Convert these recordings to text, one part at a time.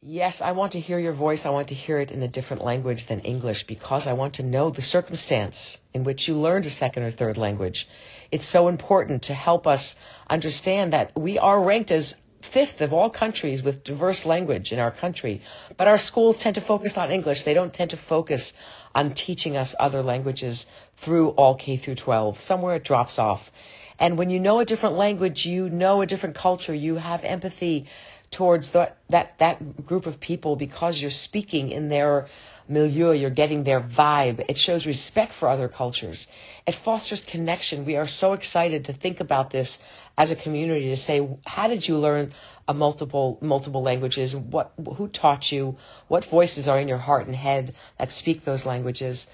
Yes, I want to hear your voice. I want to hear it in a different language than English because I want to know the circumstance in which you learned a second or third language. It's so important to help us understand that we are ranked as fifth of all countries with diverse language in our country, but our schools tend to focus on English. They don't tend to focus on teaching us other languages through all K through 12. Somewhere it drops off. And when you know a different language, you know a different culture, you have empathy towards that group of people because you're speaking in their milieu, you're getting their vibe. It shows respect for other cultures. It fosters connection. We are so excited to think about this as a community, to say, how did you learn multiple languages? Who taught you? What voices are in your heart and head that speak those languages?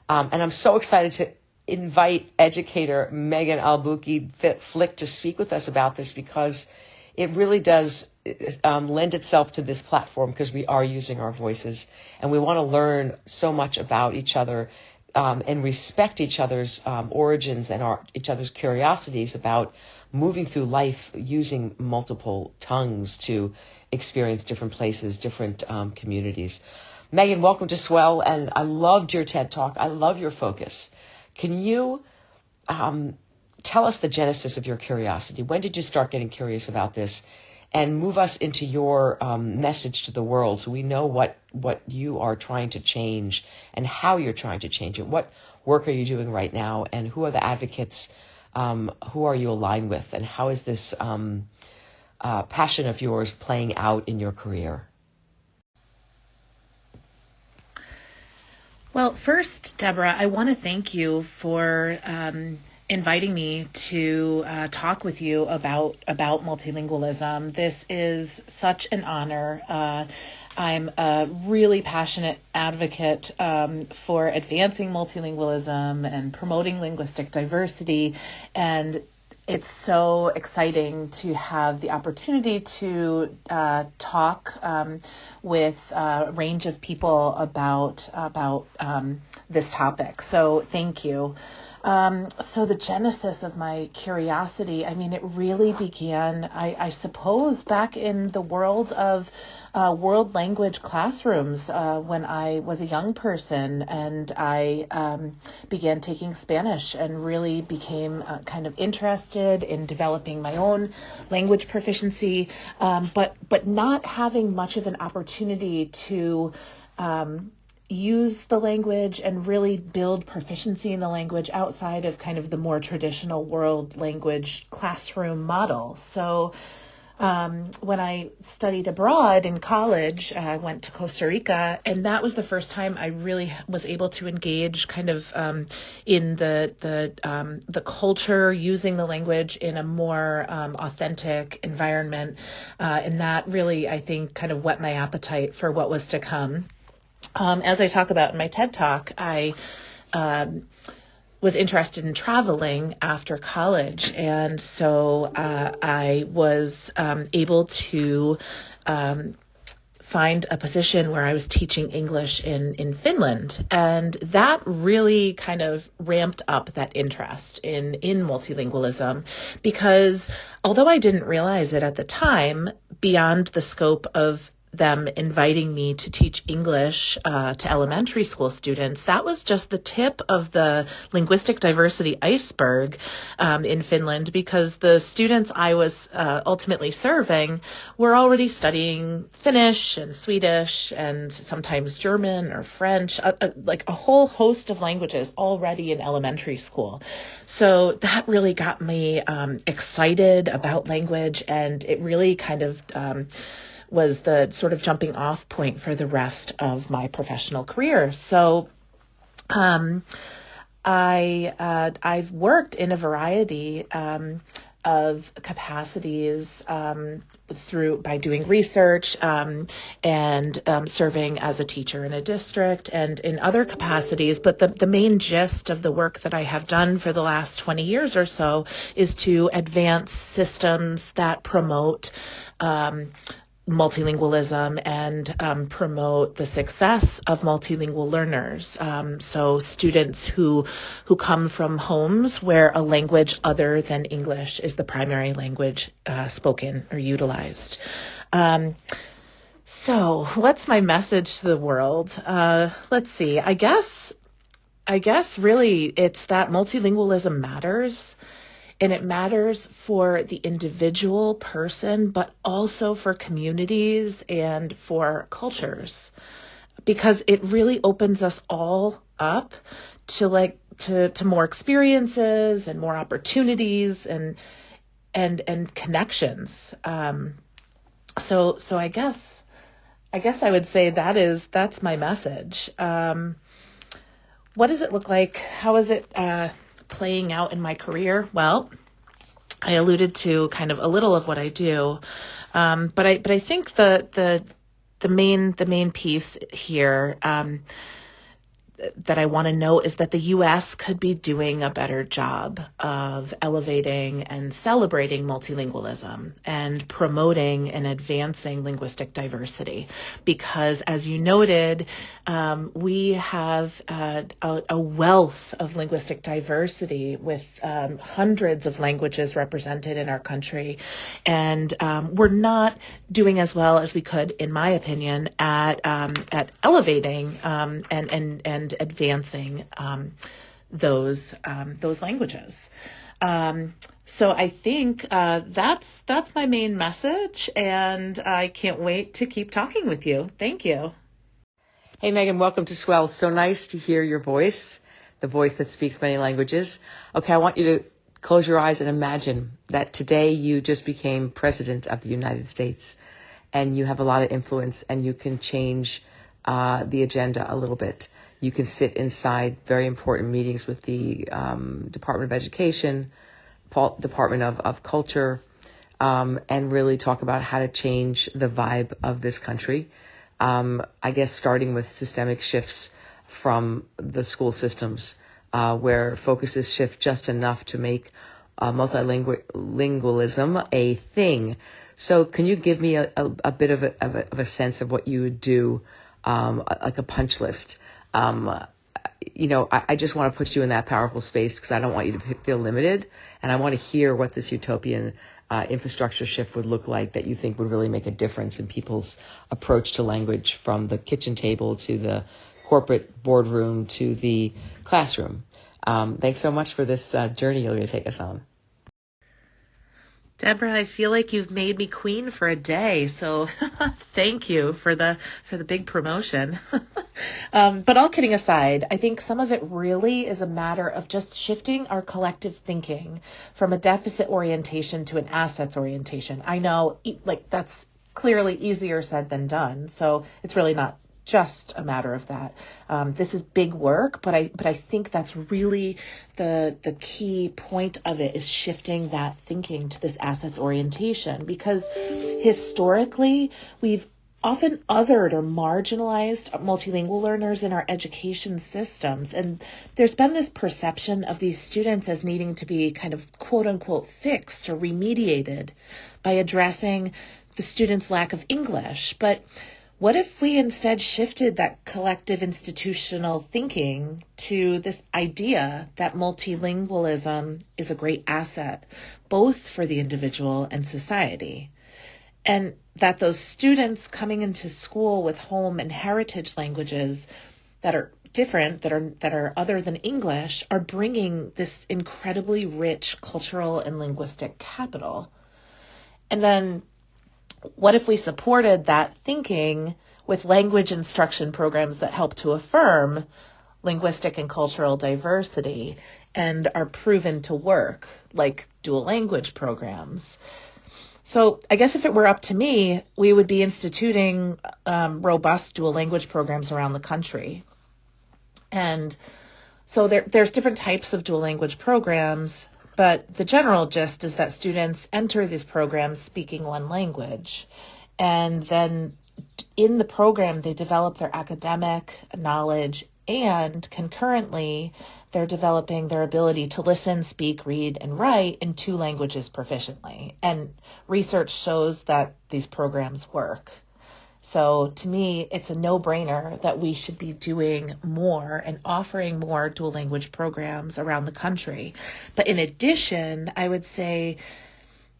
And I'm so excited to invite educator Megan Alubicki Flick to speak with us about this, because it really does lend itself to this platform, because we are using our voices and we want to learn so much about each other and respect each other's origins and each other's curiosities about moving through life using multiple tongues to experience different places, different communities. Megan, welcome to Swell, and I loved your TED Talk. I love your focus. Can you tell us the genesis of your curiosity? When did you start getting curious about this? And move us into your message to the world, so we know what you are trying to change and how you're trying to change it. What work are you doing right now, and who are the advocates? Who are you aligned with, and how is this passion of yours playing out in your career? Well, first, Deborah, I want to thank you for inviting me to talk with you about multilingualism. This is such an honor. I'm a really passionate advocate for advancing multilingualism and promoting linguistic diversity, and it's so exciting to have the opportunity to talk with a range of people about this topic. So thank you. So the genesis of my curiosity, it really began, I suppose, back in the world of world language classrooms when I was a young person, and I began taking Spanish and really became kind of interested in developing my own language proficiency, but not having much of an opportunity to use the language and really build proficiency in the language outside of kind of the more traditional world language classroom model. So when I studied abroad in college, I went to Costa Rica, and that was the first time I really was able to engage kind of in the culture, using the language in a more authentic environment, and that really, I think, kind of whet my appetite for what was to come. As I talk about in my TED Talk, I was interested in traveling after college, and so I was able to find a position where I was teaching English in Finland, and that really kind of ramped up that interest in multilingualism, because although I didn't realize it at the time, beyond the scope of them inviting me to teach English to elementary school students, that was just the tip of the linguistic diversity iceberg in Finland, because the students I was ultimately serving were already studying Finnish and Swedish and sometimes German or French, like a whole host of languages already in elementary school. So that really got me excited about language, and it really kind of was the sort of jumping off point for the rest of my professional career. So I've worked in a variety of capacities by doing research and serving as a teacher in a district and in other capacities. But the main gist of the work that I have done for the last 20 years or so is to advance systems that promote multilingualism and promote the success of multilingual learners. So students who come from homes where a language other than English is the primary language spoken or utilized. So, what's my message to the world? Let's see. I guess really it's that multilingualism matters, and it matters for the individual person, but also for communities and for cultures, because it really opens us all up to to more experiences and more opportunities and connections. So I guess I would say that's my message. What does it look like? How is it playing out in my career? Well, I alluded to kind of a little of what I do, but I think the main piece here that I want to note is that the U.S. could be doing a better job of elevating and celebrating multilingualism and promoting and advancing linguistic diversity. Because, as you noted, we have a wealth of linguistic diversity with hundreds of languages represented in our country. And we're not doing as well as we could, in my opinion, at elevating and advancing those languages. So I think that's my main message, and I can't wait to keep talking with you. Thank you. Hey, Megan, welcome to Swell. So nice to hear your voice, the voice that speaks many languages. Okay, I want you to close your eyes and imagine that today you just became president of the United States, and you have a lot of influence, and you can change the agenda a little bit. You can sit inside very important meetings with the Department of Education, Department of Culture, and really talk about how to change the vibe of this country. I guess starting with systemic shifts from the school systems, where focuses shift just enough to make multilingualism a thing. So can you give me a bit of a sense of what you would do, like a punch list? I just want to put you in that powerful space because I don't want you to feel limited, and I want to hear what this utopian infrastructure shift would look like that you think would really make a difference in people's approach to language, from the kitchen table to the corporate boardroom to the classroom. Thanks so much for this journey you're going to take us on. Deborah, I feel like you've made me queen for a day, so thank you for the big promotion. But all kidding aside, I think some of it really is a matter of just shifting our collective thinking from a deficit orientation to an assets orientation. I know, that's clearly easier said than done, so it's really not just a matter of that. This is big work, but I think that's really the key point of it, is shifting that thinking to this assets orientation, because historically we've often othered or marginalized multilingual learners in our education systems. And there's been this perception of these students as needing to be kind of quote unquote fixed or remediated by addressing the students' lack of English. But what if we instead shifted that collective institutional thinking to this idea that multilingualism is a great asset, both for the individual and society, and that those students coming into school with home and heritage languages that are different, that are other than English, are bringing this incredibly rich cultural and linguistic capital? And then what if we supported that thinking with language instruction programs that help to affirm linguistic and cultural diversity and are proven to work, like dual language programs? So I guess if it were up to me, we would be instituting robust dual language programs around the country. And so there's different types of dual language programs, but the general gist is that students enter these programs speaking one language, and then in the program they develop their academic knowledge, and concurrently they're developing their ability to listen, speak, read, and write in two languages proficiently. And research shows that these programs work. So to me, it's a no-brainer that we should be doing more and offering more dual language programs around the country. But in addition, I would say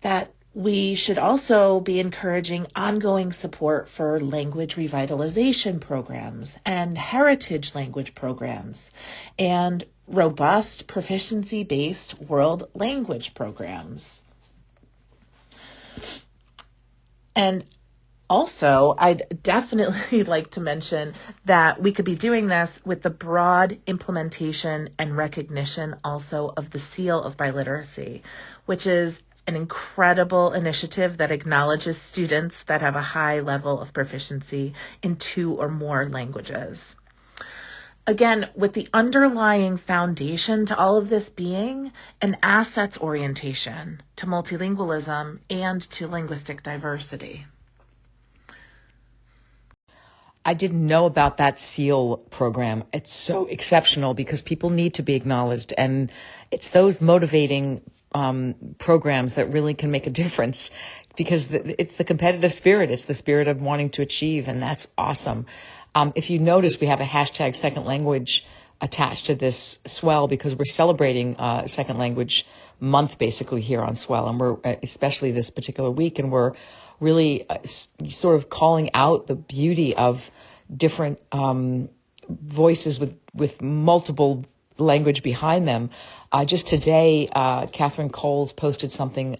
that We should also be encouraging ongoing support for language revitalization programs and heritage language programs and robust proficiency-based world language programs. And also, I'd definitely like to mention that we could be doing this with the broad implementation and recognition also of the Seal of Biliteracy, which is an incredible initiative that acknowledges students that have a high level of proficiency in 2 or more languages. Again, with the underlying foundation to all of this being an assets orientation to multilingualism and to linguistic diversity. I didn't know about that SEAL program. It's so exceptional because people need to be acknowledged, and it's those motivating programs that really can make a difference, because it's the competitive spirit. It's the spirit of wanting to achieve, and that's awesome. If you notice, we have a hashtag second language attached to this Swell because we're celebrating second language month basically here on Swell, and we're especially this particular week, and we're really sort of calling out the beauty of different voices with multiple language behind them. Just today, Catherine Coles posted something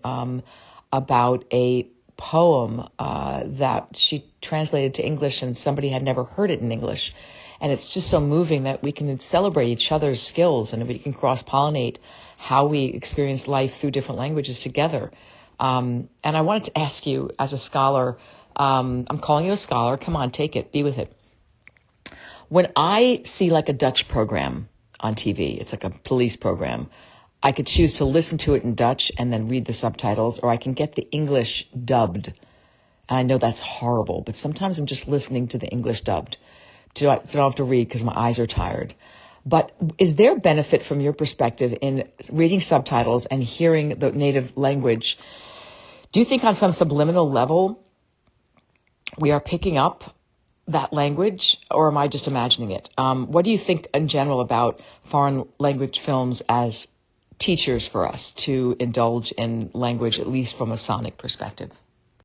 about a poem that she translated to English, and somebody had never heard it in English. And it's just so moving that we can celebrate each other's skills and we can cross-pollinate how we experience life through different languages together. And I wanted to ask you, as a scholar, I'm calling you a scholar. Come on, take it. Be with it. When I see like a Dutch program on TV, it's like a police program, I could choose to listen to it in Dutch and then read the subtitles, or I can get the English dubbed. And I know that's horrible, but sometimes I'm just listening to the English dubbed. So I don't have to read because my eyes are tired. But is there benefit from your perspective in reading subtitles and hearing the native language? Do you think on some subliminal level we are picking up that language, or am I just imagining it? What do you think in general about foreign language films as teachers for us to indulge in language, at least from a sonic perspective?